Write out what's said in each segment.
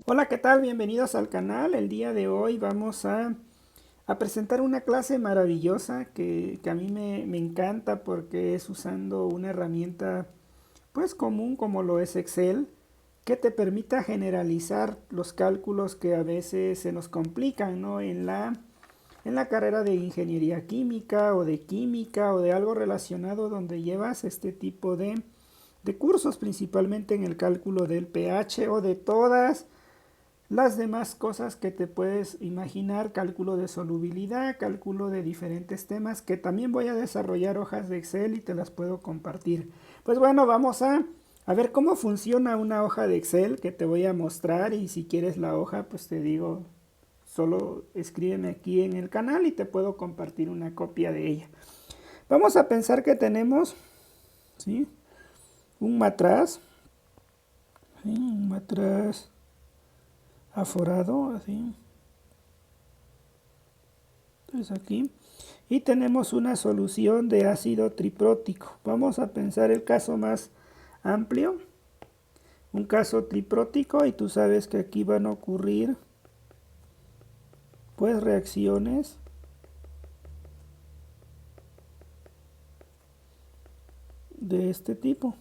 Hola, ¿qué tal? Bienvenidos al canal. El día de hoy vamos a presentar una clase maravillosa que a mí me encanta porque es usando una herramienta pues común como lo es Excel, que te permita generalizar los cálculos que a veces se nos complican, ¿no? En la carrera de ingeniería química o de algo relacionado donde llevas este tipo de cursos, principalmente en el cálculo del pH o de todas las demás cosas que te puedes imaginar, cálculo de solubilidad, cálculo de diferentes temas, que también voy a desarrollar hojas de Excel y te las puedo compartir. Pues bueno, vamos a ver cómo funciona una hoja de Excel que te voy a mostrar, y si quieres la hoja, pues te digo, solo escríbeme aquí en el canal y te puedo compartir una copia de ella. Vamos a pensar que tenemos, ¿sí?, un matraz, ¿sí?, un matraz aforado, así. Entonces aquí, y tenemos una solución de ácido triprótico. Vamos a pensar el caso más amplio, un caso triprótico, y tú sabes que aquí van a ocurrir pues reacciones de este tipo.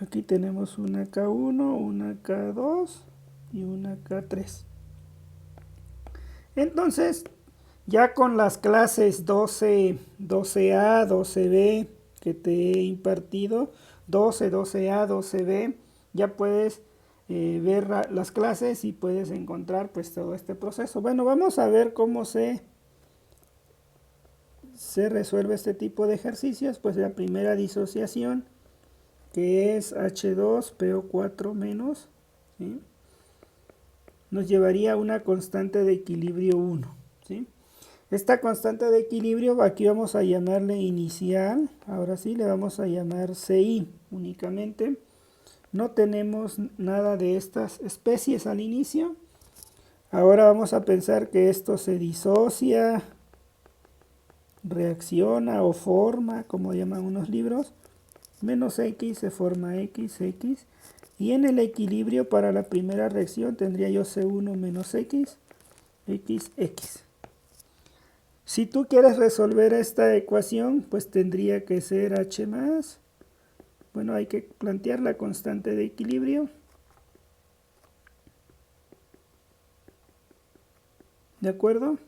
Aquí tenemos una K1, una K2 y una K3. Entonces, ya con las clases 12, 12A, 12B que te he impartido, 12, 12A, 12B, ya puedes ver las clases y puedes encontrar pues todo este proceso. Bueno, vamos a ver cómo se resuelve este tipo de ejercicios. Pues la primera disociación, que es H2PO4 menos, ¿sí?, nos llevaría a una constante de equilibrio 1, ¿sí? Esta constante de equilibrio aquí vamos a llamarle inicial. Ahora sí le vamos a llamar CI únicamente. No tenemos nada de estas especies al inicio. Ahora vamos a pensar que esto se disocia, reacciona o forma, como llaman unos libros. Menos X se forma XX. Y en el equilibrio para la primera reacción tendría yo C1 menos X, XX. Si tú quieres resolver esta ecuación, pues tendría que ser H más. Bueno, hay que plantear la constante de equilibrio. ¿De acuerdo?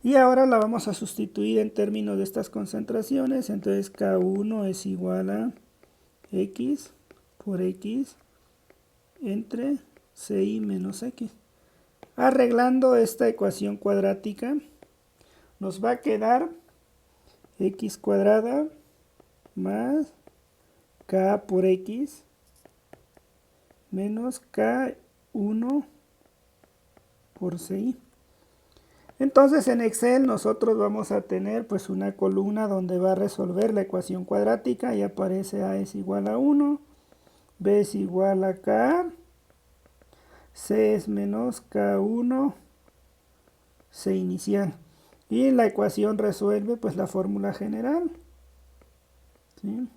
Y ahora la vamos a sustituir en términos de estas concentraciones. Entonces K1 es igual a X por X entre CI menos X. Arreglando esta ecuación cuadrática, nos va a quedar X cuadrada más K por X menos K1 por CI. Entonces en Excel nosotros vamos a tener pues una columna donde va a resolver la ecuación cuadrática y aparece A es igual a 1, B es igual a K, C es menos K1, C inicial. Y en la ecuación resuelve pues la fórmula general, ¿sí?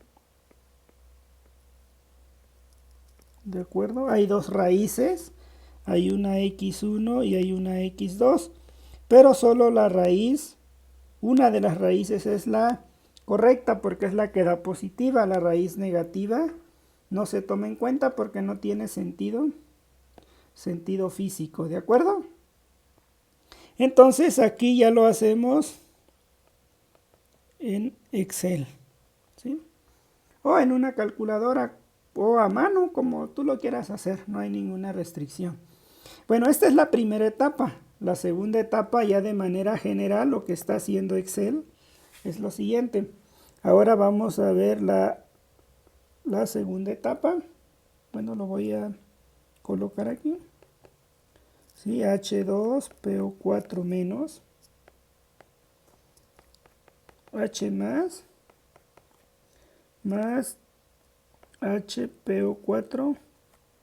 ¿De acuerdo? Hay dos raíces, hay una x1 y hay una x2, pero solo la raíz, una de las raíces es la correcta porque es la que da positiva. La raíz negativa no se toma en cuenta porque no tiene sentido físico, ¿de acuerdo? Entonces aquí ya lo hacemos en Excel, ¿sí?, o en una calculadora o a mano, como tú lo quieras hacer, no hay ninguna restricción. Bueno, esta es la primera etapa. La segunda etapa, ya de manera general, lo que está haciendo Excel es lo siguiente. Ahora vamos a ver la segunda etapa. Bueno, lo voy a colocar aquí. ¿Sí? H2PO4 menos H más HPO4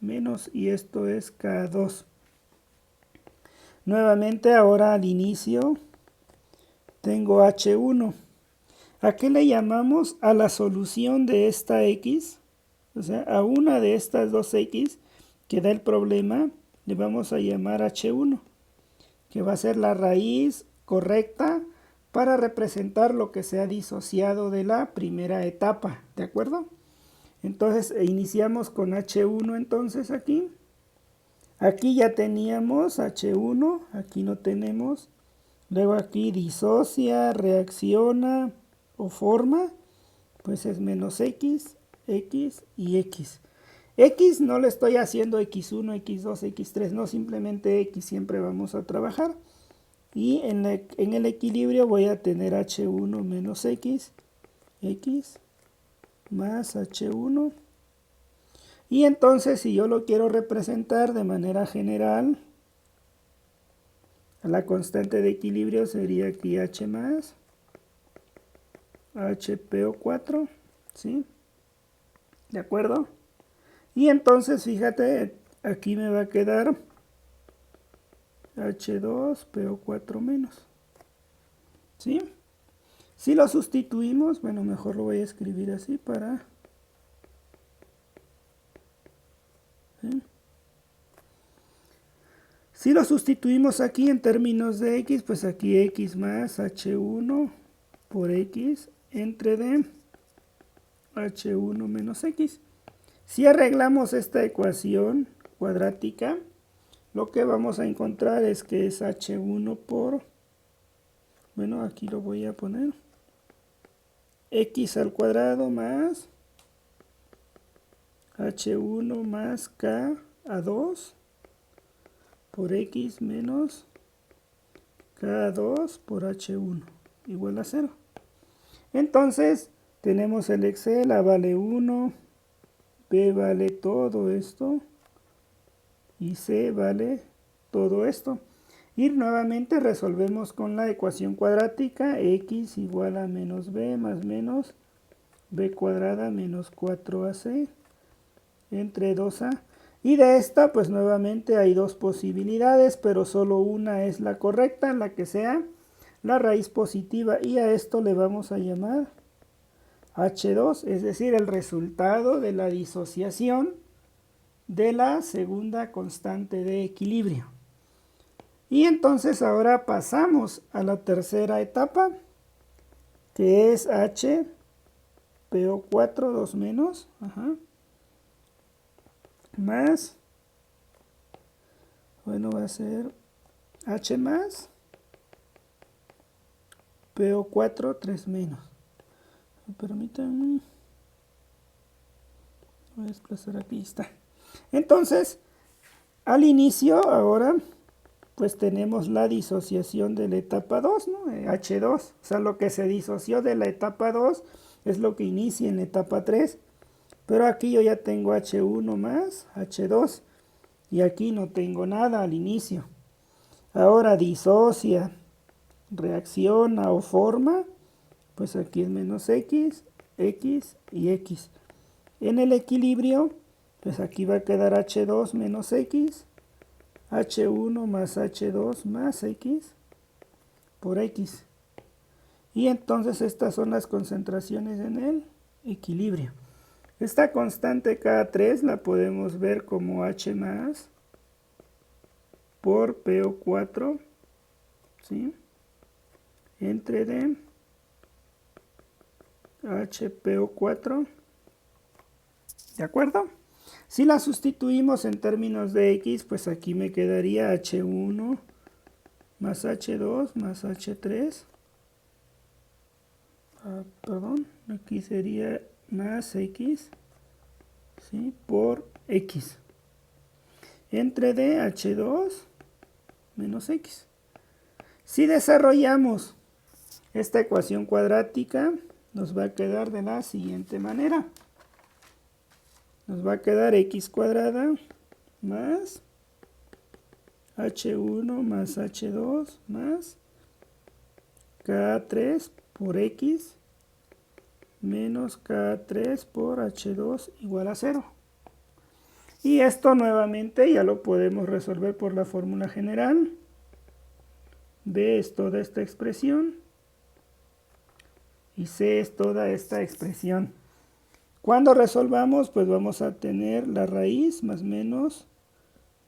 menos, y esto es K2. Nuevamente ahora al inicio tengo H1. ¿A qué le llamamos? A la solución de esta X, o sea, a una de estas dos X que da el problema, le vamos a llamar H1, que va a ser la raíz correcta para representar lo que se ha disociado de la primera etapa, ¿de acuerdo? Entonces iniciamos con H1 entonces aquí. Aquí ya teníamos H1, aquí no tenemos. Luego aquí disocia, reacciona o forma, pues es menos X, X y X. X no le estoy haciendo X1, X2, X3, no, simplemente X siempre vamos a trabajar. Y en el equilibrio voy a tener H1 menos X, X más H1. Y entonces si yo lo quiero representar de manera general, la constante de equilibrio sería aquí H más HPO4, ¿sí? ¿De acuerdo? Y entonces fíjate, aquí me va a quedar H2PO4 menos, ¿sí? Si lo sustituimos, bueno, mejor lo voy a escribir así para... ¿sí? Si lo sustituimos aquí en términos de X, pues aquí X más H1 por X entre D H1 menos X. Si arreglamos esta ecuación cuadrática, lo que vamos a encontrar es que es H1 por, bueno, aquí lo voy a poner, X al cuadrado más H1 más K a 2 por X menos K2 por H1 igual a 0. Entonces tenemos el Excel, A vale 1, B vale todo esto y C vale todo esto. Y nuevamente resolvemos con la ecuación cuadrática, X igual a menos B más menos B cuadrada menos 4AC entre 2A. Y de esta pues nuevamente hay dos posibilidades, pero solo una es la correcta, la que sea la raíz positiva, y a esto le vamos a llamar H2, es decir, el resultado de la disociación de la segunda constante de equilibrio. Y entonces ahora pasamos a la tercera etapa, que es HPO4, 2 menos, más, bueno, va a ser H más, PO4, 3 menos. Permítanme, voy a desplazar aquí, está. Entonces, al inicio, ahora, pues tenemos la disociación de la etapa 2, ¿no? H2, o sea, lo que se disoció de la etapa 2 es lo que inicia en la etapa 3. Pero aquí yo ya tengo H1 más H2 y aquí no tengo nada al inicio. Ahora disocia, reacciona o forma, pues aquí es menos X, X y X. En el equilibrio, pues aquí va a quedar H2 menos X, H1 más H2 más X por X. Y entonces estas son las concentraciones en el equilibrio. Esta constante K3 la podemos ver como H más por PO4, ¿sí? Entre D HPO4, ¿de acuerdo? Si la sustituimos en términos de X, pues aquí me quedaría H1 más H2 más H3. Perdón, aquí sería más X, ¿sí? Por X. Entre D H2 menos X. Si desarrollamos esta ecuación cuadrática, nos va a quedar de la siguiente manera. Nos va a quedar X cuadrada más H1 más H2 más K3 por X menos K3 por H2 igual a 0. Y esto nuevamente ya lo podemos resolver por la fórmula general. B es toda esta expresión y C es toda esta expresión. Cuando resolvamos, pues vamos a tener la raíz más menos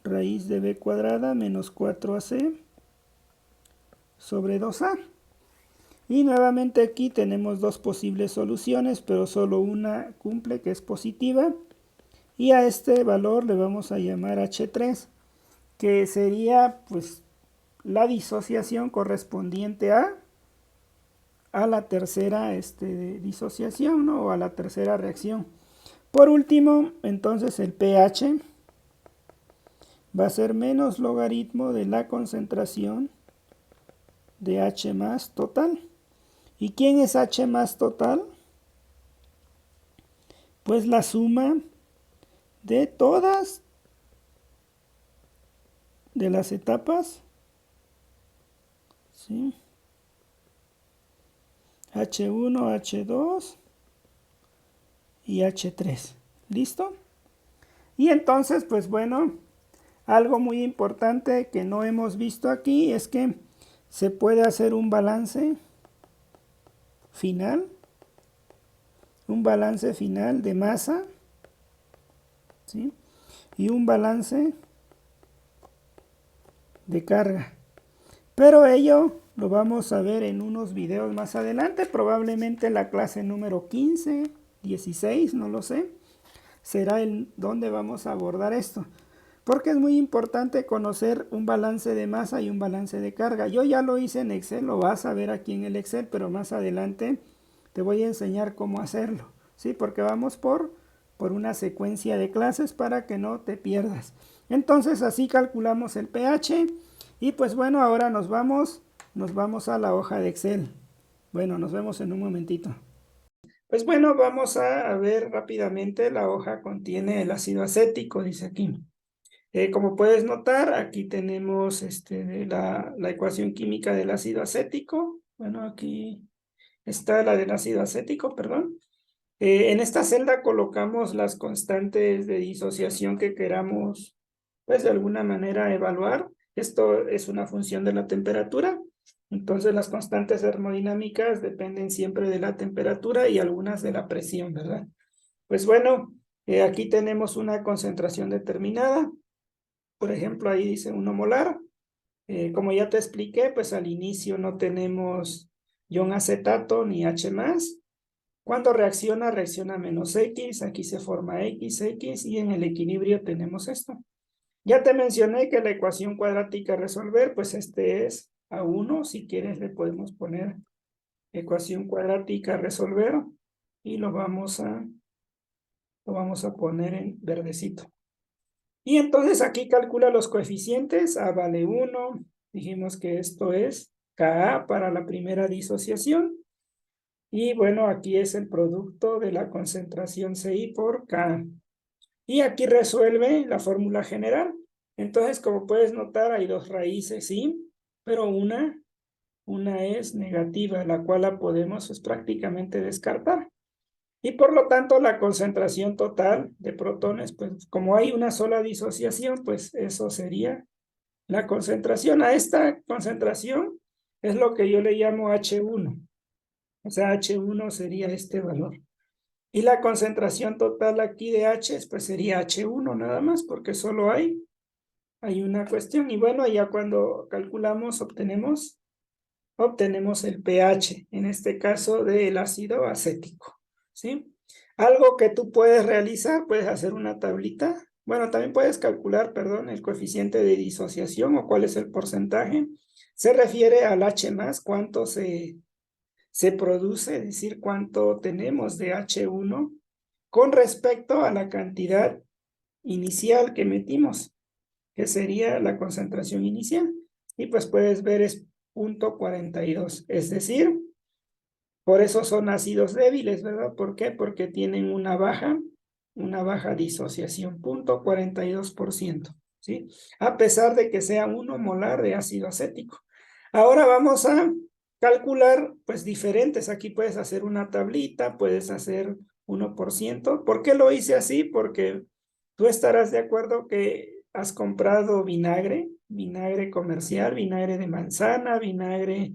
raíz de b cuadrada menos 4ac sobre 2a. Y nuevamente aquí tenemos dos posibles soluciones, pero solo una cumple, que es positiva. Y a este valor le vamos a llamar h3, que sería pues la disociación correspondiente a la tercera disociación, ¿no? O a la tercera reacción. Por último, entonces el pH va a ser menos logaritmo de la concentración de H más total. ¿Y quién es H más total? Pues la suma de todas de las etapas, ¿sí? H1, H2 y H3. ¿Listo? Y entonces, pues bueno, algo muy importante que no hemos visto aquí es que se puede hacer un balance final de masa, ¿sí? Y un balance de carga. Pero ello lo vamos a ver en unos videos más adelante, probablemente la clase número 15, 16, no lo sé, será donde vamos a abordar esto. Porque es muy importante conocer un balance de masa y un balance de carga. Yo ya lo hice en Excel, lo vas a ver aquí en el Excel, pero más adelante te voy a enseñar cómo hacerlo, ¿sí? Porque vamos por una secuencia de clases para que no te pierdas. Entonces así calculamos el pH y pues bueno, ahora nos vamos a la hoja de Excel. Bueno, nos vemos en un momentito. Pues bueno, vamos a ver rápidamente. La hoja contiene el ácido acético, dice aquí. Como puedes notar, aquí tenemos la ecuación química del ácido acético. Bueno, aquí está la del ácido acético, perdón. En esta celda colocamos las constantes de disociación que queramos, pues de alguna manera evaluar. Esto es una función de la temperatura. Entonces las constantes termodinámicas dependen siempre de la temperatura y algunas de la presión, ¿verdad? Pues bueno, aquí tenemos una concentración determinada. Por ejemplo, ahí dice 1 molar. Como ya te expliqué, pues al inicio no tenemos ion acetato ni H+. Cuando reacciona menos X, aquí se forma XX y en el equilibrio tenemos esto. Ya te mencioné que la ecuación cuadrática a resolver, pues este es A1, si quieres le podemos poner ecuación cuadrática a resolver y lo vamos a poner en verdecito. Y entonces aquí calcula los coeficientes. A vale 1, dijimos que esto es Ka para la primera disociación. Y bueno, aquí es el producto de la concentración CI por K. Y aquí resuelve la fórmula general. Entonces, como puedes notar, hay dos raíces, ¿sí? Pero una es negativa, la cual la podemos pues, prácticamente descartar. Y por lo tanto, la concentración total de protones, pues como hay una sola disociación, pues eso sería la concentración. A esta concentración es lo que yo le llamo H1. O sea, H1 sería este valor. Y la concentración total aquí de H, pues sería H1 nada más, porque solo hay una cuestión. Y bueno, ya cuando calculamos, obtenemos el pH, en este caso del ácido acético, ¿sí? Algo que tú puedes realizar, puedes hacer una tablita. Bueno, también puedes calcular, perdón, el coeficiente de disociación o cuál es el porcentaje. Se refiere al H+, cuánto se produce, es decir, cuánto tenemos de H1 con respecto a la cantidad inicial que metimos, que sería la concentración inicial. Y pues puedes ver es 0.42, es decir, por eso son ácidos débiles, ¿verdad? ¿Por qué? Porque tienen una baja disociación, 0.42%, ¿sí? A pesar de que sea 1 molar de ácido acético. Ahora vamos a calcular, pues, diferentes. Aquí puedes hacer una tablita, puedes hacer 1%. ¿Por qué lo hice así? Porque Tú estarás de acuerdo que has comprado vinagre, vinagre comercial, vinagre de manzana, vinagre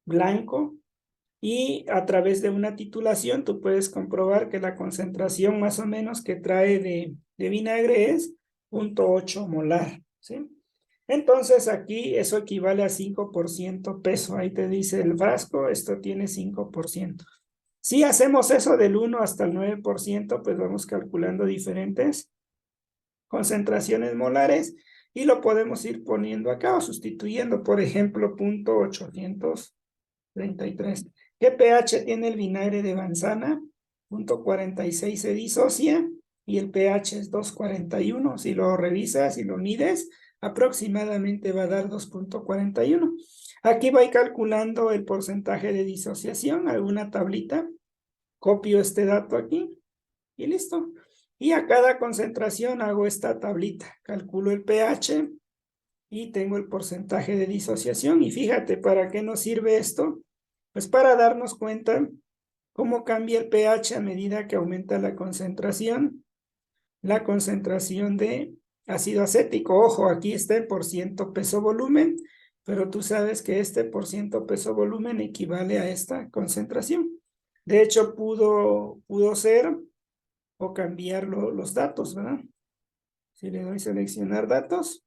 blanco, y a través de una titulación tú puedes comprobar que la concentración más o menos que trae de vinagre es 0,8 molar, ¿sí? Entonces aquí eso equivale a 5% peso. Ahí te dice el frasco, esto tiene 5%. Si hacemos eso del 1 hasta el 9%, pues vamos calculando diferentes concentraciones molares y lo podemos ir poniendo acá o sustituyendo, por ejemplo, 0,833. ¿Qué pH tiene el vinagre de manzana? 0,46 se disocia y el pH es 2,41. Si lo revisas y lo mides, aproximadamente va a dar 2,41. Aquí voy calculando el porcentaje de disociación, alguna tablita, copio este dato aquí y listo. Y a cada concentración hago esta tablita, calculo el pH y tengo el porcentaje de disociación. Y fíjate, ¿para qué nos sirve esto? Pues para darnos cuenta cómo cambia el pH a medida que aumenta la concentración de ácido acético. Ojo, aquí está el porciento peso volumen, pero tú sabes que este porciento peso volumen equivale a esta concentración. De hecho, pudo ser o cambiar los datos, ¿verdad? Si le doy seleccionar datos,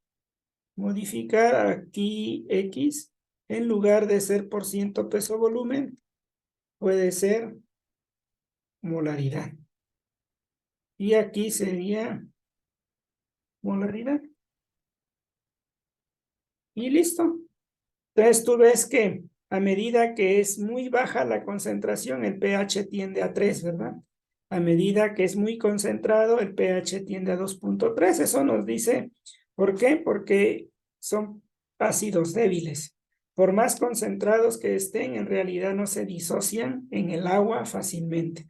modificar aquí X, en lugar de ser porciento peso volumen, puede ser molaridad. Y aquí sería molaridad. Y listo. Entonces tú ves que a medida que es muy baja la concentración, el pH tiende a 3, ¿verdad? A medida que es muy concentrado, el pH tiende a 2,3. Eso nos dice, ¿por qué? Porque son ácidos débiles. Por más concentrados que estén, en realidad no se disocian en el agua fácilmente.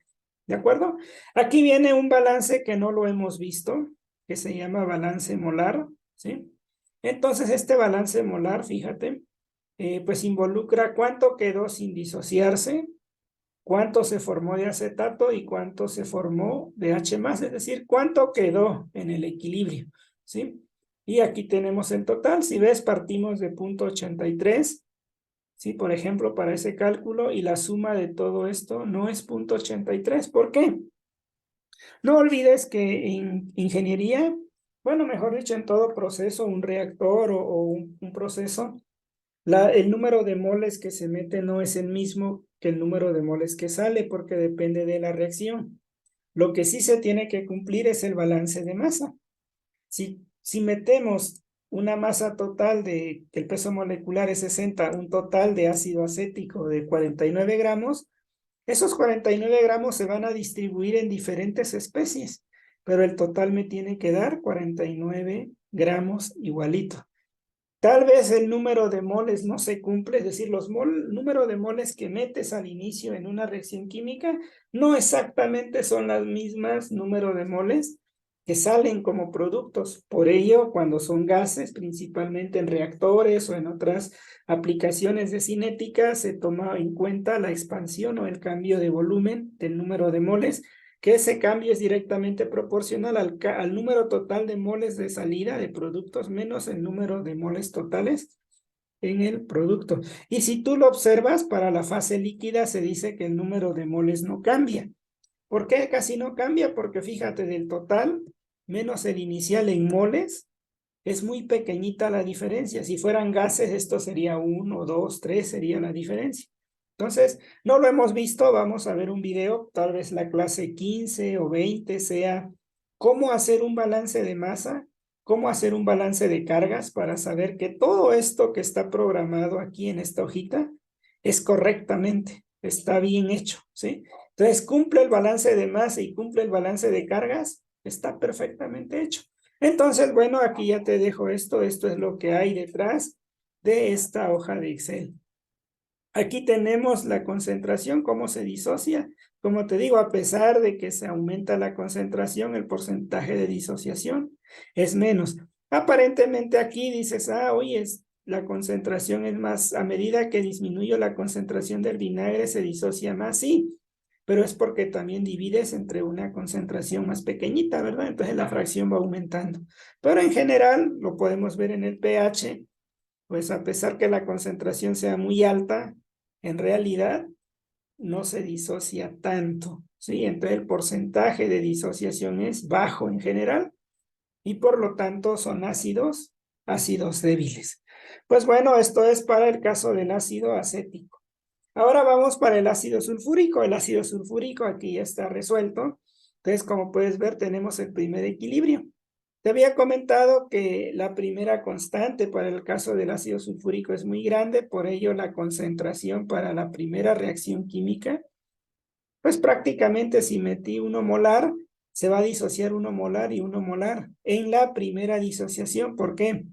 ¿De acuerdo? Aquí viene un balance que no lo hemos visto, que se llama balance molar, ¿sí? Entonces, este balance molar, fíjate, pues involucra cuánto quedó sin disociarse, cuánto se formó de acetato y cuánto se formó de H+, es decir, cuánto quedó en el equilibrio, ¿sí? Y aquí tenemos el total. Si ves, partimos de 0,83, ¿sí? Por ejemplo, para ese cálculo, y la suma de todo esto no es 0,83. ¿Por qué? No olvides que en ingeniería, bueno, mejor dicho, en todo proceso, un reactor o un proceso, el número de moles que se mete no es el mismo que el número de moles que sale porque depende de la reacción. Lo que sí se tiene que cumplir es el balance de masa. Si metemos una masa total que el peso molecular es 60, un total de ácido acético de 49 gramos, esos 49 gramos se van a distribuir en diferentes especies, pero el total me tiene que dar 49 gramos igualito. Tal vez el número de moles no se cumple, es decir, número de moles que metes al inicio en una reacción química no exactamente son las mismas número de moles que salen como productos. Por ello, cuando son gases, principalmente en reactores o en otras aplicaciones de cinética, se toma en cuenta la expansión o el cambio de volumen del número de moles, que ese cambio es directamente proporcional al número total de moles de salida de productos menos el número de moles totales en el producto. Y si tú lo observas, para la fase líquida se dice que el número de moles no cambia. ¿Por qué casi no cambia? Porque fíjate, del total menos el inicial en moles, es muy pequeñita la diferencia. Si fueran gases, esto sería 1, 2, 3, sería la diferencia. Entonces, no lo hemos visto, vamos a ver un video, tal vez la clase 15 o 20 sea cómo hacer un balance de masa, cómo hacer un balance de cargas para saber que todo esto que está programado aquí en esta hojita es correctamente, está bien hecho, ¿sí? Entonces, cumple el balance de masa y cumple el balance de cargas, está perfectamente hecho. Entonces, bueno, aquí ya te dejo esto es lo que hay detrás de esta hoja de Excel. Aquí tenemos la concentración, cómo se disocia. Como te digo, a pesar de que se aumenta la concentración, el porcentaje de disociación es menos. Aparentemente aquí dices, oye, la concentración es más, a medida que disminuyo la concentración del vinagre, se disocia más. Sí, pero es porque también divides entre una concentración más pequeñita, ¿verdad? Entonces la fracción va aumentando. Pero en general, lo podemos ver en el pH, pues a pesar que la concentración sea muy alta, en realidad no se disocia tanto, ¿sí? Entonces el porcentaje de disociación es bajo en general y por lo tanto son ácidos, ácidos débiles. Pues bueno, esto es para el caso del ácido acético. Ahora vamos para el ácido sulfúrico. El ácido sulfúrico aquí ya está resuelto. Entonces, como puedes ver, tenemos el primer equilibrio. Te había comentado que la primera constante para el caso del ácido sulfúrico es muy grande, por ello la concentración para la primera reacción química, pues prácticamente si metí 1 molar, se va a disociar 1 molar y 1 molar en la primera disociación. ¿Por qué?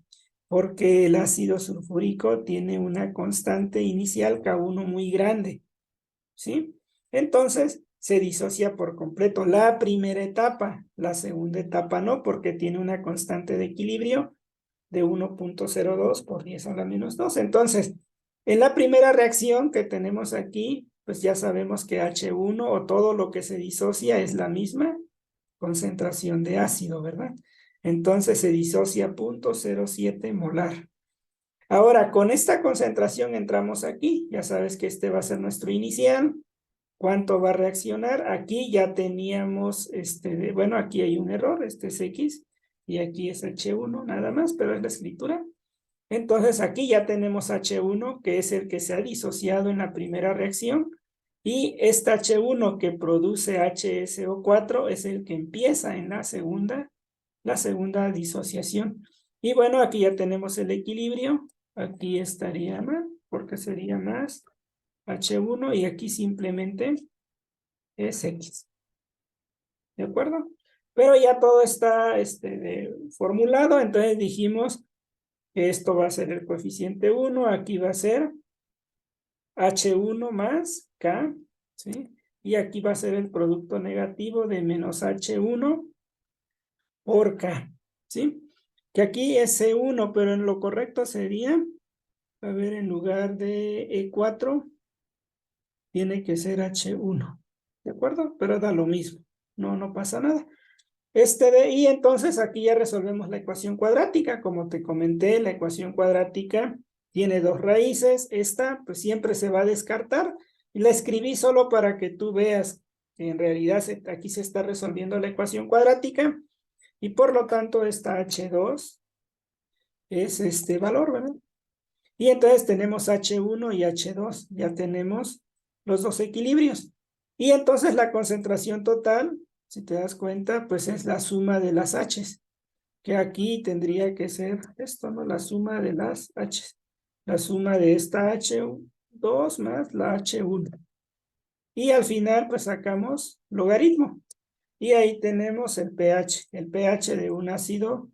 Porque el ácido sulfúrico tiene una constante inicial K1 muy grande, ¿sí? Entonces se disocia por completo la primera etapa, la segunda etapa no, porque tiene una constante de equilibrio de 1.02 por 10 a la menos 2. Entonces, en la primera reacción que tenemos aquí, pues ya sabemos que H1 o todo lo que se disocia es la misma concentración de ácido, ¿verdad? Entonces se disocia 0.07 molar. Ahora, con esta concentración entramos aquí. Ya sabes que este va a ser nuestro inicial. ¿Cuánto va a reaccionar? Aquí ya teníamos, bueno, aquí hay un error, este es X, y aquí es H1 nada más, pero es la escritura. Entonces aquí ya tenemos H1, que es el que se ha disociado en la primera reacción, y este H1 que produce HSO4 es el que empieza en la segunda disociación. Y bueno, aquí ya tenemos el equilibrio, aquí estaría mal, porque sería más H1 y aquí simplemente es X. ¿De acuerdo? Pero ya todo está formulado, entonces dijimos que esto va a ser el coeficiente 1, aquí va a ser H1 más K, ¿sí? Y aquí va a ser el producto negativo de menos H1 por K, ¿sí? Que aquí es C1, pero en lo correcto sería, a ver, en lugar de E4, tiene que ser H1, ¿de acuerdo? Pero da lo mismo, no pasa nada. Y entonces aquí ya resolvemos la ecuación cuadrática. Como te comenté, la ecuación cuadrática tiene dos raíces. Esta pues siempre se va a descartar. Y la escribí solo para que tú veas que en realidad aquí se está resolviendo la ecuación cuadrática. Y por lo tanto esta H2 es este valor, ¿verdad? Y entonces tenemos H1 y H2. Ya tenemos los dos equilibrios. Y entonces la concentración total, si te das cuenta, pues es la suma de las H's, que aquí tendría que ser esto, ¿no? La suma de las H's. La suma de esta H2 más la H1. Y al final, pues sacamos logaritmo. Y ahí tenemos el pH. El pH de un ácido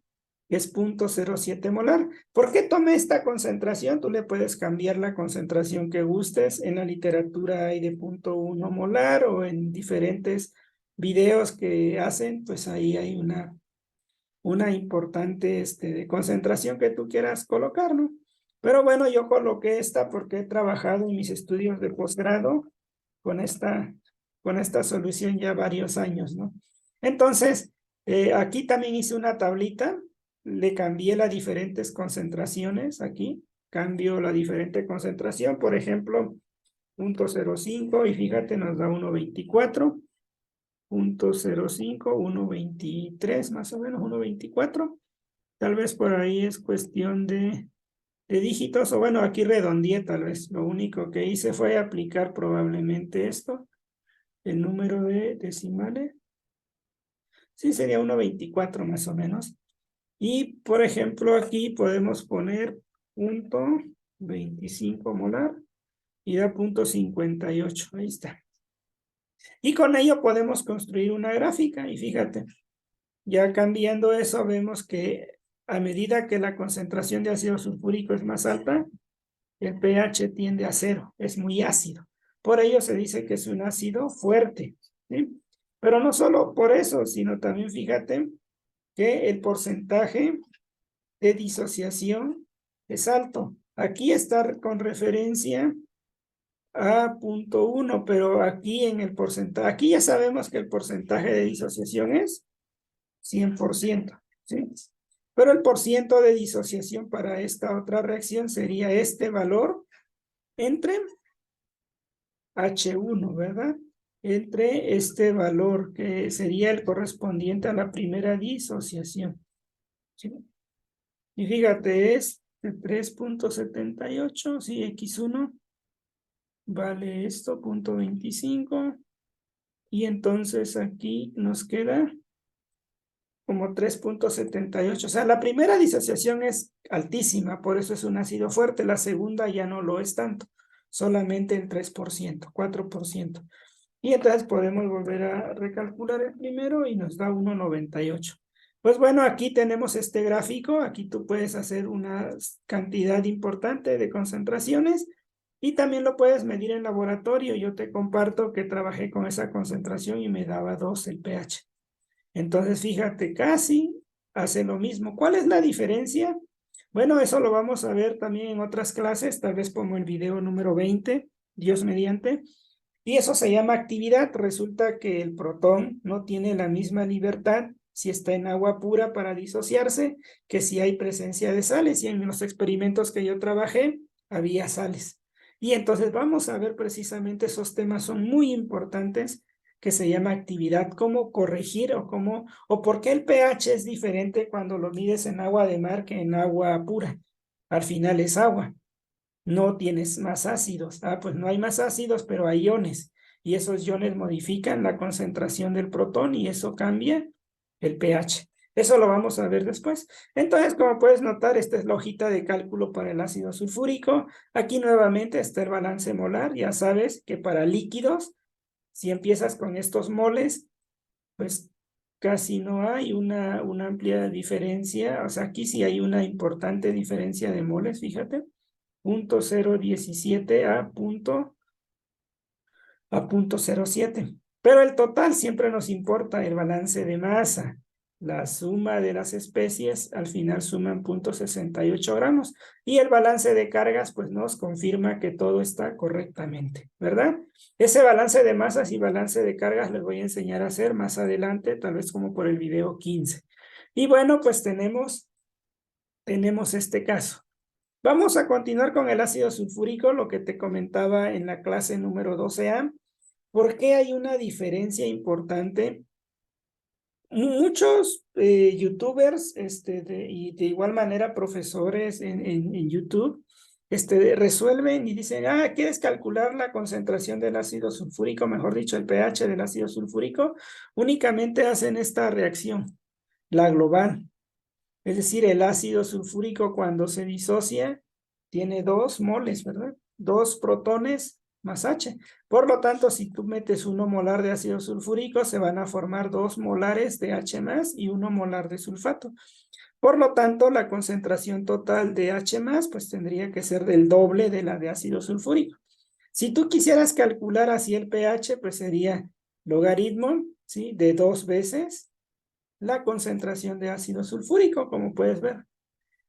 es 0.07 molar. ¿Por qué tomé esta concentración? Tú le puedes cambiar la concentración que gustes. En la literatura hay de 0.1 molar o en diferentes videos que hacen, pues ahí hay una importante concentración que tú quieras colocar, ¿no? Pero bueno, yo coloqué esta porque he trabajado en mis estudios de posgrado con esta solución ya varios años, ¿no? Entonces, aquí también hice una tablita, le cambié las diferentes concentraciones aquí, cambio la diferente concentración, por ejemplo, 0.05 y fíjate, nos da 1.24, 0.05, 1.23 más o menos, 1.24. Tal vez por ahí es cuestión de dígitos, o bueno, aquí redondeé tal vez. Lo único que hice fue aplicar probablemente esto, el número de decimales. Sí, sería 1.24 más o menos. Y, por ejemplo, aquí podemos poner 0.25 molar y da 0.58. Ahí está. Y con ello podemos construir una gráfica. Y fíjate, ya cambiando eso, vemos que a medida que la concentración de ácido sulfúrico es más alta, el pH tiende a cero, es muy ácido. Por ello se dice que es un ácido fuerte, ¿sí? Pero no solo por eso, sino también fíjate que el porcentaje de disociación es alto. Aquí está con referencia a 0.1, pero aquí en el porcentaje, aquí ya sabemos que el porcentaje de disociación es 100%, ¿sí? Pero el porciento de disociación para esta otra reacción sería este valor entre H1, ¿verdad? Entre este valor que sería el correspondiente a la primera disociación, ¿sí? Y fíjate, es de 3.78, sí, X1 vale esto, 0.25, y entonces aquí nos queda como 3.78. O sea, la primera disociación es altísima, por eso es un ácido fuerte. La segunda ya no lo es tanto, solamente el 3%, 4%. Y entonces podemos volver a recalcular el primero y nos da 1.98. Pues bueno, aquí tenemos este gráfico. Aquí tú puedes hacer una cantidad importante de concentraciones y también lo puedes medir en laboratorio. Yo te comparto que trabajé con esa concentración y me daba 2 el pH. Entonces, fíjate, casi hace lo mismo. ¿Cuál es la diferencia? Bueno, eso lo vamos a ver también en otras clases, tal vez como el video número 20, Dios mediante. Y eso se llama actividad. Resulta que el protón no tiene la misma libertad si está en agua pura para disociarse que si hay presencia de sales. Y en los experimentos que yo trabajé, había sales. Y entonces vamos a ver precisamente esos temas, son muy importantes, que se llama actividad, cómo corregir o por qué el pH es diferente cuando lo mides en agua de mar que en agua pura. Al final es agua, no tienes más ácidos. Ah, pues no hay más ácidos, pero hay iones. Y esos iones modifican la concentración del protón y eso cambia el pH. Eso lo vamos a ver después. Entonces, como puedes notar, esta es la hojita de cálculo para el ácido sulfúrico. Aquí nuevamente está el balance molar. Ya sabes que para líquidos, si empiezas con estos moles, pues casi no hay una amplia diferencia. O sea, aquí sí hay una importante diferencia de moles, fíjate. 0.017 a 0.07. Pero el total siempre nos importa el balance de masa. La suma de las especies al final suman 0.68 gramos. Y el balance de cargas pues nos confirma que todo está correctamente, ¿verdad? Ese balance de masas y balance de cargas les voy a enseñar a hacer más adelante, tal vez como por el video 15. Y bueno, pues tenemos este caso. Vamos a continuar con el ácido sulfúrico, lo que te comentaba en la clase número 12A. ¿Por qué hay una diferencia importante? Muchos youtubers y de igual manera profesores en YouTube resuelven y dicen, ¿quieres calcular la concentración del ácido sulfúrico? Mejor dicho, el pH del ácido sulfúrico. Únicamente hacen esta reacción, la global. Es decir, el ácido sulfúrico cuando se disocia tiene 2 moles, ¿verdad? 2 protones más H. Por lo tanto, si tú metes 1 molar de ácido sulfúrico, se van a formar 2 molares de H más y 1 molar de sulfato. Por lo tanto, la concentración total de H más, pues tendría que ser del doble de la de ácido sulfúrico. Si tú quisieras calcular así el pH, pues sería logaritmo, ¿sí? De 2 veces la concentración de ácido sulfúrico, como puedes ver.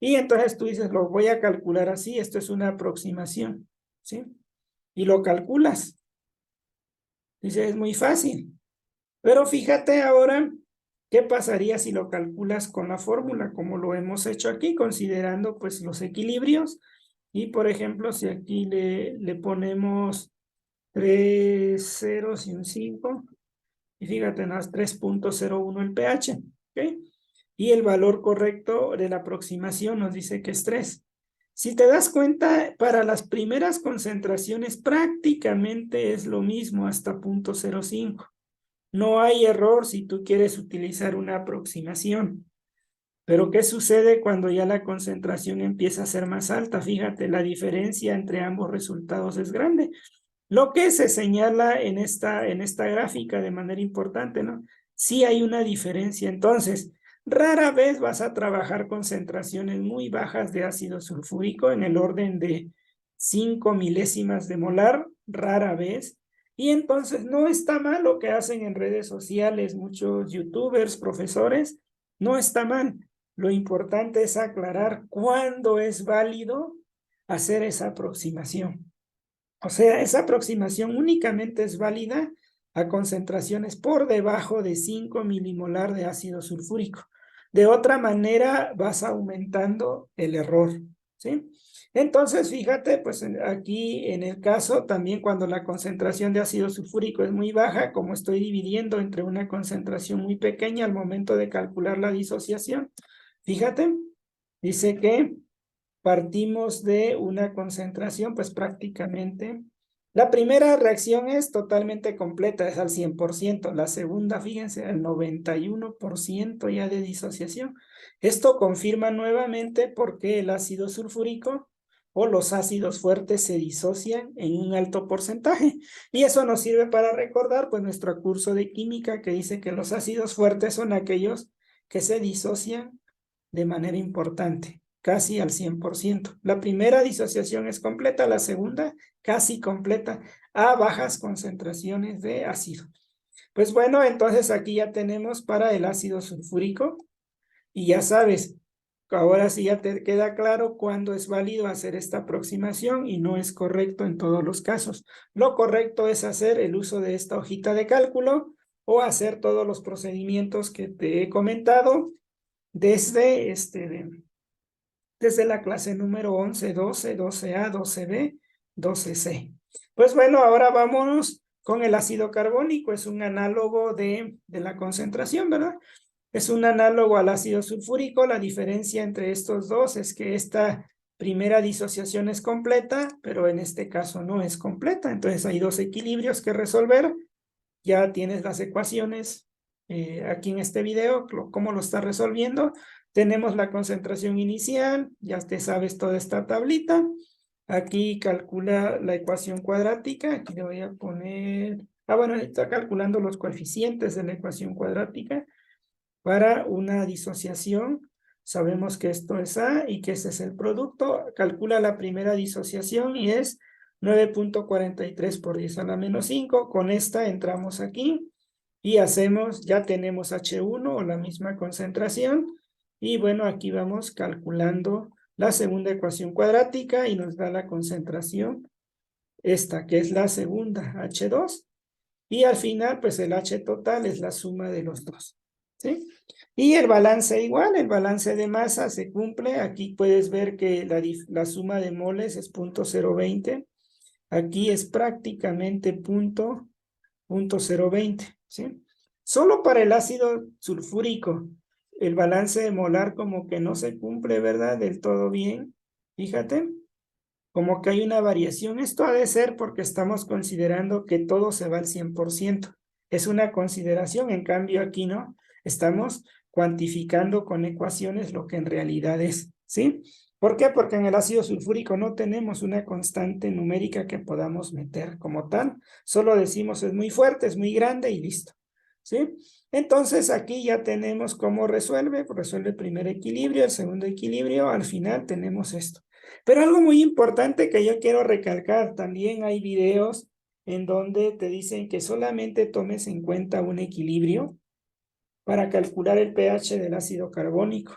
Y entonces tú dices, lo voy a calcular así, esto es una aproximación, ¿sí? Y lo calculas. Dices, es muy fácil. Pero fíjate ahora, ¿qué pasaría si lo calculas con la fórmula, como lo hemos hecho aquí, considerando pues los equilibrios? Y por ejemplo, si aquí le ponemos 3 ceros y un 5, y fíjate, no, es 3.01 el pH, ¿ok? Y el valor correcto de la aproximación nos dice que es 3. Si te das cuenta, para las primeras concentraciones prácticamente es lo mismo hasta 0.05. No hay error si tú quieres utilizar una aproximación. Pero ¿qué sucede cuando ya la concentración empieza a ser más alta? Fíjate, la diferencia entre ambos resultados es grande. Lo que se señala en esta gráfica de manera importante, ¿no? Sí hay una diferencia. Entonces, rara vez vas a trabajar concentraciones muy bajas de ácido sulfúrico en el orden de 5 milésimas de molar, rara vez. Y entonces no está mal lo que hacen en redes sociales muchos youtubers, profesores, no está mal. Lo importante es aclarar cuándo es válido hacer esa aproximación. O sea, esa aproximación únicamente es válida a concentraciones por debajo de 5 milimolar de ácido sulfúrico. De otra manera, vas aumentando el error, ¿sí? Entonces, fíjate, pues aquí en el caso, también cuando la concentración de ácido sulfúrico es muy baja, como estoy dividiendo entre una concentración muy pequeña al momento de calcular la disociación, fíjate, dice que partimos de una concentración, pues prácticamente. La primera reacción es totalmente completa, es al 100%. La segunda, fíjense, al 91% ya de disociación. Esto confirma nuevamente por qué el ácido sulfúrico o los ácidos fuertes se disocian en un alto porcentaje. Y eso nos sirve para recordar, pues, nuestro curso de química que dice que los ácidos fuertes son aquellos que se disocian de manera importante, casi al 100%. La primera disociación es completa, la segunda casi completa a bajas concentraciones de ácido. Pues bueno, entonces aquí ya tenemos para el ácido sulfúrico y ya sabes, ahora sí ya te queda claro cuándo es válido hacer esta aproximación y no es correcto en todos los casos. Lo correcto es hacer el uso de esta hojita de cálculo o hacer todos los procedimientos que te he comentado desde desde la clase número 11, 12, 12A, 12B, 12C. Pues bueno, ahora vámonos con el ácido carbónico. Es un análogo de la concentración, ¿verdad? Es un análogo al ácido sulfúrico. La diferencia entre estos dos es que esta primera disociación es completa, pero en este caso no es completa. Entonces hay dos equilibrios que resolver. Ya tienes las ecuaciones aquí en este video, cómo lo está resolviendo. Tenemos la concentración inicial, ya te sabes toda esta tablita. Aquí calcula la ecuación cuadrática, aquí le voy a poner... Ah, bueno, está calculando los coeficientes de la ecuación cuadrática para una disociación. Sabemos que esto es A y que ese es el producto. Calcula la primera disociación y es 9.43 por 10 a la menos 5. Con esta entramos aquí y hacemos, ya tenemos H1 o la misma concentración. Y bueno, aquí vamos calculando la segunda ecuación cuadrática y nos da la concentración, esta que es la segunda, H2. Y al final, pues el H total es la suma de los dos, ¿sí? Y el balance igual, el balance de masa se cumple. Aquí puedes ver que la suma de moles es 0.020. Aquí es prácticamente 0.020, ¿sí? Solo para el ácido sulfúrico, el balance molar como que no se cumple, ¿verdad? Del todo bien. Fíjate, como que hay una variación. Esto ha de ser porque estamos considerando que todo se va al 100%. Es una consideración, en cambio aquí no. Estamos cuantificando con ecuaciones lo que en realidad es, ¿sí? ¿Por qué? Porque en el ácido sulfúrico no tenemos una constante numérica que podamos meter como tal. Solo decimos es muy fuerte, es muy grande y listo, ¿sí? Entonces aquí ya tenemos cómo resuelve. Resuelve el primer equilibrio, el segundo equilibrio. Al final tenemos esto. Pero algo muy importante que yo quiero recalcar, también hay videos en donde te dicen que solamente tomes en cuenta un equilibrio para calcular el pH del ácido carbónico.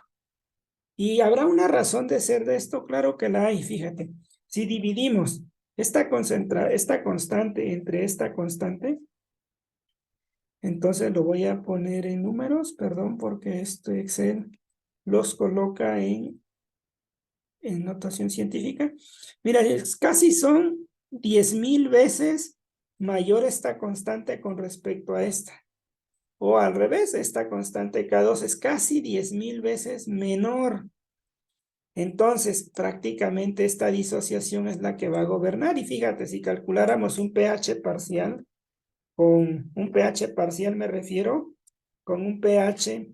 ¿Y habrá una razón de ser de esto? Claro que la hay, fíjate. Si dividimos esta constante entre esta constante, entonces lo voy a poner en números, perdón, porque este Excel los coloca en notación científica. Mira, casi son 10,000 veces mayor esta constante con respecto a esta. O al revés, esta constante K2 es casi 10,000 veces menor. Entonces, prácticamente esta disociación es la que va a gobernar. Y fíjate, si calculáramos un pH parcial, con un pH parcial me refiero, con un pH,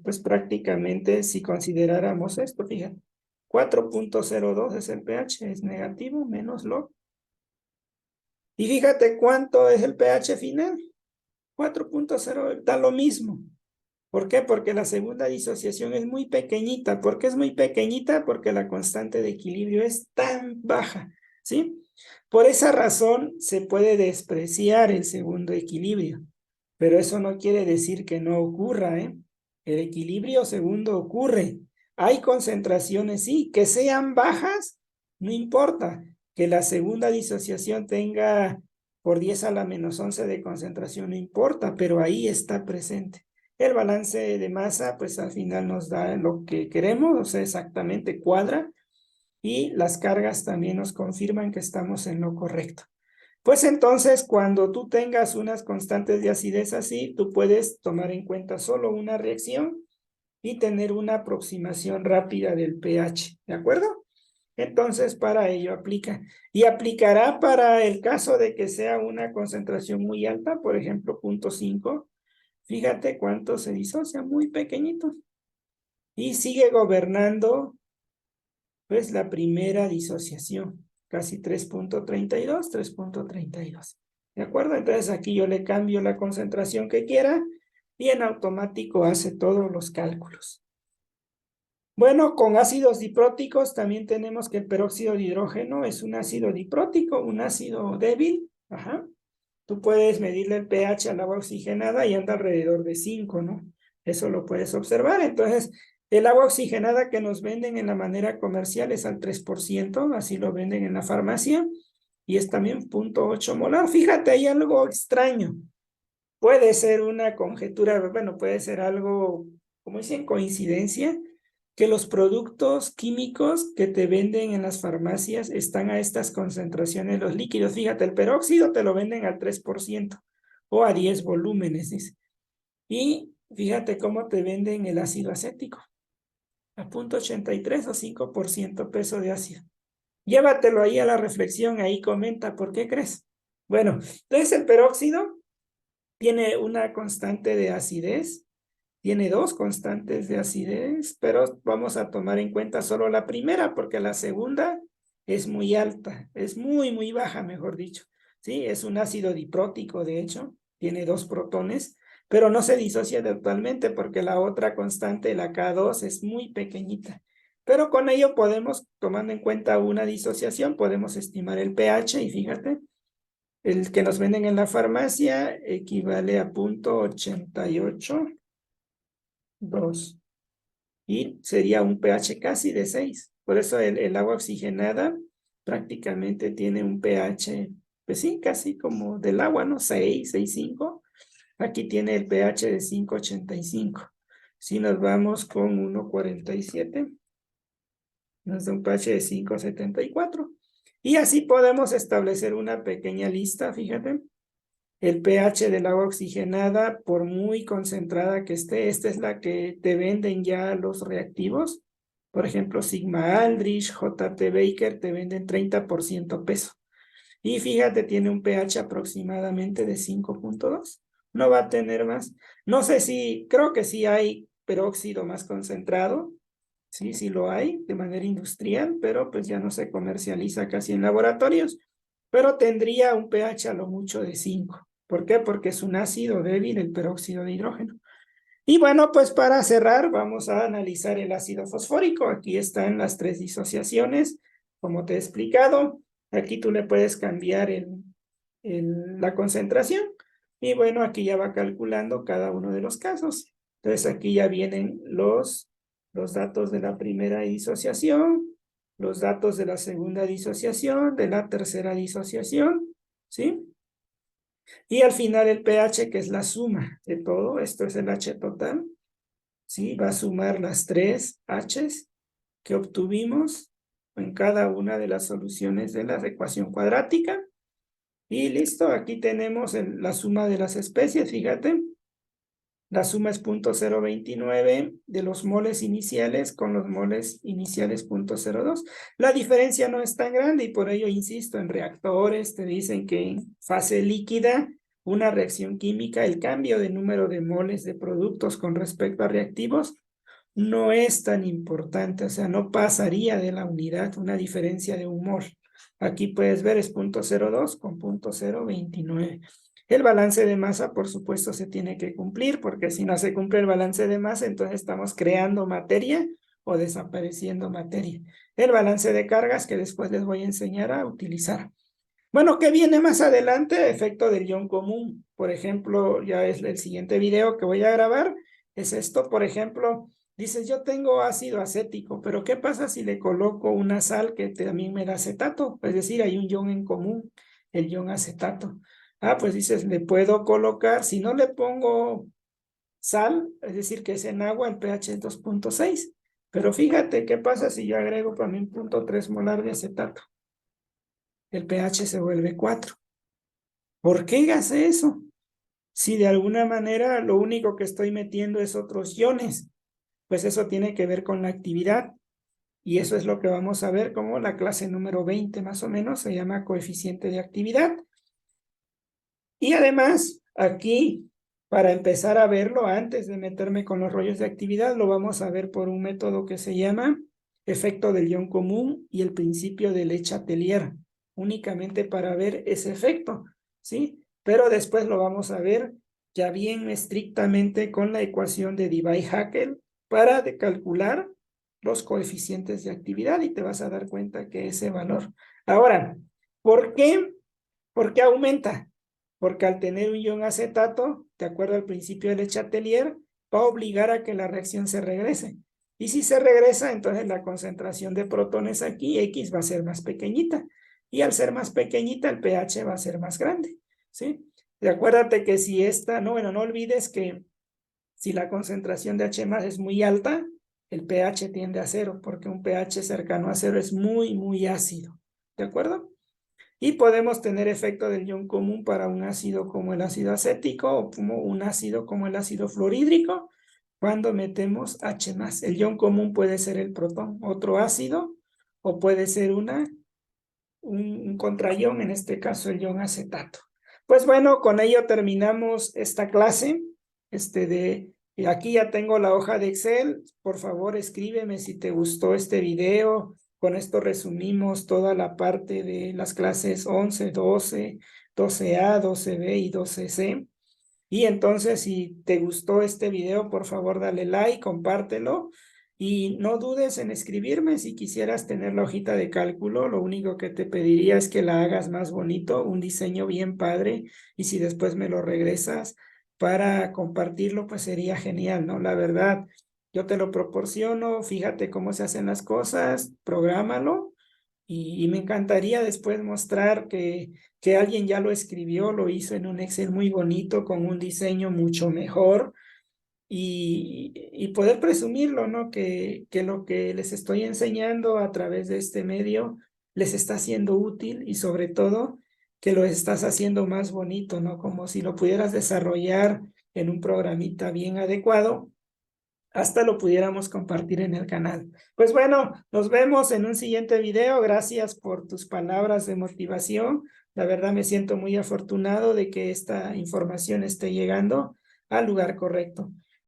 pues prácticamente si consideráramos esto, fíjate, 4.02 es el pH, es negativo, menos log. Y fíjate cuánto es el pH final, 4.0, da lo mismo. ¿Por qué? Porque la segunda disociación es muy pequeñita. ¿Por qué es muy pequeñita? Porque la constante de equilibrio es tan baja, ¿sí? Por esa razón se puede despreciar el segundo equilibrio, pero eso no quiere decir que no ocurra, ¿eh? El equilibrio segundo ocurre. Hay concentraciones, sí, que sean bajas, no importa. que la segunda disociación tenga por 10 a la menos 11 de concentración, no importa, pero ahí está presente. El balance de masa, pues al final nos da lo que queremos, o sea, exactamente cuadra, y las cargas también nos confirman que estamos en lo correcto. Pues entonces, cuando tú tengas unas constantes de acidez así, tú puedes tomar en cuenta solo una reacción y tener una aproximación rápida del pH, ¿de acuerdo? Entonces, para ello aplica. Y aplicará para el caso de que sea una concentración muy alta, por ejemplo, 0.5. Fíjate cuánto se disocia, muy pequeñito. Y sigue gobernando, pues, la primera disociación, casi 3.32, 3.32. ¿De acuerdo? Entonces aquí yo le cambio la concentración que quiera y en automático hace todos los cálculos. Bueno, con ácidos dipróticos también tenemos que el peróxido de hidrógeno es un ácido diprótico, un ácido débil. Ajá. Tú puedes medirle el pH al agua oxigenada y anda alrededor de 5, ¿no? Eso lo puedes observar. Entonces, el agua oxigenada que nos venden en la manera comercial es al 3%, así lo venden en la farmacia, y es también 0.8 molar. Fíjate, hay algo extraño. Puede ser una conjetura, bueno, puede ser algo, como dicen, coincidencia, que los productos químicos que te venden en las farmacias están a estas concentraciones los líquidos. Fíjate, el peróxido te lo venden al 3% o a 10 volúmenes, dice. Y fíjate cómo te venden el ácido acético, a 0.83 o 5% peso de ácido. Llévatelo ahí a la reflexión, ahí comenta, ¿por qué crees? Bueno, entonces el peróxido tiene una constante de acidez, tiene dos constantes de acidez, pero vamos a tomar en cuenta solo la primera, porque la segunda es muy alta, es muy baja, mejor dicho. ¿Sí? Es un ácido diprótico, de hecho, tiene 2 protones, pero no se disocia totalmente porque la otra constante, la K2, es muy pequeñita. Pero con ello podemos, tomando en cuenta una disociación, podemos estimar el pH y fíjate, el que nos venden en la farmacia equivale a 0.88, y sería un pH casi de 6. Por eso el agua oxigenada prácticamente tiene un pH, pues sí, casi como del agua, ¿no? 6, 6,5. Aquí tiene el pH de 5,85. Si nos vamos con 1,47, nos da un pH de 5,74. Y así podemos establecer una pequeña lista, fíjate. El pH del agua oxigenada, por muy concentrada que esté, esta es la que te venden ya los reactivos. Por ejemplo, Sigma Aldrich, JT Baker te venden 30% peso. Y fíjate, tiene un pH aproximadamente de 5.2. No va a tener más. No sé si, creo que sí hay peróxido más concentrado. Sí, sí lo hay de manera industrial, pero pues ya no se comercializa casi en laboratorios. Pero tendría un pH a lo mucho de 5. ¿Por qué? Porque es un ácido débil, el peróxido de hidrógeno. Y bueno, pues para cerrar, vamos a analizar el ácido fosfórico. Aquí están las 3 disociaciones, como te he explicado. Aquí tú le puedes cambiar la concentración. Y bueno, aquí ya va calculando cada uno de los casos. Entonces aquí ya vienen los datos de la primera disociación, los datos de la segunda disociación, de la tercera disociación, ¿sí? Y al final el pH, que es la suma de todo, esto es el H total, ¿sí? Va a sumar las 3 H's que obtuvimos en cada una de las soluciones de la ecuación cuadrática. Y listo, aquí tenemos la suma de las especies, fíjate. La suma es 0.029 de los moles iniciales con los moles iniciales 0.02. La diferencia no es tan grande y por ello insisto, en reactores te dicen que en fase líquida, una reacción química, el cambio de número de moles de productos con respecto a reactivos no es tan importante, o sea, no pasaría de la unidad una diferencia de un mol. Aquí puedes ver es 0.02 con 0.029. El balance de masa, por supuesto, se tiene que cumplir, porque si no se cumple el balance de masa, entonces estamos creando materia o desapareciendo materia. El balance de cargas, que después les voy a enseñar a utilizar. Bueno, ¿qué viene más adelante? Efecto del ion común. Por ejemplo, ya es el siguiente video que voy a grabar. Es esto, por ejemplo, Dices, yo tengo ácido acético, pero ¿qué pasa si le coloco una sal que también me da acetato? Es decir, hay un ion en común, el ion acetato. Ah, pues dices, le puedo colocar, si no le pongo sal, es decir, que es en agua, el pH es 2.6. Pero fíjate, ¿qué pasa si yo agrego para mí 0.3 molar de acetato? El pH se vuelve 4. ¿Por qué hace eso? Si de alguna manera lo único que estoy metiendo es otros iones, pues eso tiene que ver con la actividad. Y eso es lo que vamos a ver como la clase número 20 más o menos, se llama coeficiente de actividad. Y además, aquí, para empezar a verlo, antes de meterme con los rollos de actividad, lo vamos a ver por un método que se llama efecto del ion común y el principio de Le Chatelier, únicamente para ver ese efecto, ¿sí? Pero después lo vamos a ver ya bien estrictamente con la ecuación de Debye-Hackel para calcular los coeficientes de actividad y te vas a dar cuenta que ese valor. Ahora, ¿por qué? ¿Por qué aumenta? Porque al tener un ion acetato, de acuerdo al principio de Le Chatelier, va a obligar a que la reacción se regrese. Y si se regresa, entonces la concentración de protones aquí, X, va a ser más pequeñita. Y al ser más pequeñita, el pH va a ser más grande. ¿Sí? Y acuérdate que si esta, no, bueno, no olvides que si la concentración de H más es muy alta, el pH tiende a cero, porque un pH cercano a cero es muy, muy ácido. ¿De acuerdo? Y podemos tener efecto del ion común para un ácido como el ácido acético o como un ácido como el ácido fluorhídrico cuando metemos H+. El ion común puede ser el protón, otro ácido, o puede ser un contraión, en este caso el ion acetato. Pues bueno, con ello terminamos esta clase. Aquí ya tengo la hoja de Excel. Por favor, escríbeme si te gustó este video. Con esto resumimos toda la parte de las clases 11, 12, 12A, 12B y 12C. Y entonces, si te gustó este video, por favor, dale like, compártelo y no dudes en escribirme si quisieras tener la hojita de cálculo. Lo único que te pediría es que la hagas más bonito, un diseño bien padre, y si después me lo regresas para compartirlo, pues sería genial, ¿no? La verdad, yo te lo proporciono, fíjate cómo se hacen las cosas, prográmalo y me encantaría después mostrar que alguien ya lo escribió, lo hizo en un Excel muy bonito, con un diseño mucho mejor y poder presumirlo, ¿no? Que lo que les estoy enseñando a través de este medio les está siendo útil y sobre todo que lo estás haciendo más bonito, ¿no? Como si lo pudieras desarrollar en un programita bien adecuado hasta lo pudiéramos compartir en el canal. Pues bueno, nos vemos en un siguiente video. Gracias por tus palabras de motivación. La verdad me siento muy afortunado de que esta información esté llegando al lugar correcto.